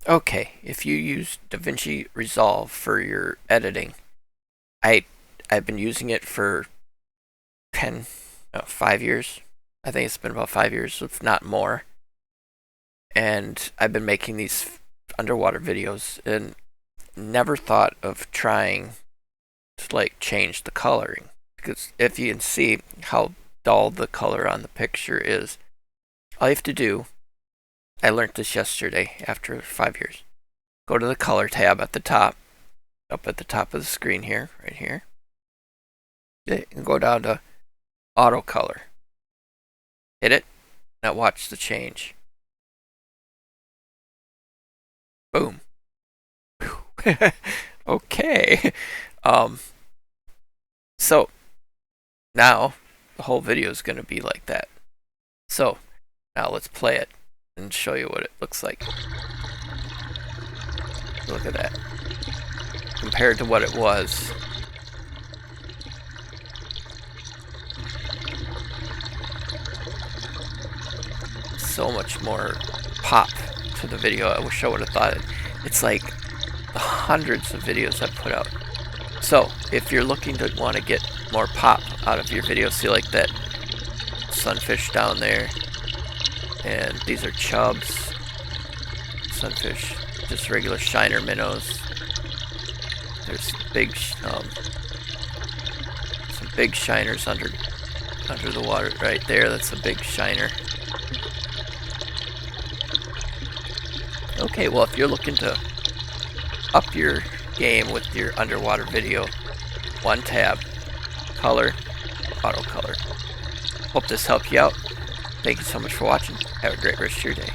Okay, if you use DaVinci Resolve for your editing, I I've been using it for 10, 5 years. I think it's been about 5 years, if not more. And I've been making these underwater videos and never thought of trying to like change the coloring, because if you can see how dull the color on the picture is, all you have to do, I learned this yesterday after 5 years. Go to the color tab at the top, up at the top of the screen here, right here. And go down to auto color. Hit it. Now watch the change. Boom. Okay. Um. So now the whole video is going to be like that. So now let's play it and show you what it looks like. Look at that. Compared to what it was. So much more pop to the video. I wish I would have thought it. It's like the hundreds of videos I've put out. So if you're looking to want to get more pop out of your video, see like that sunfish down there, and these are chubs, sunfish, just regular shiner minnows. There's big, some big shiners under the water right there. That's a big shiner. Okay, well, if you're looking to up your game with your underwater video, one tab, color, auto color. Hope this helped you out. Thank you so much for watching. Have a great rest of your day.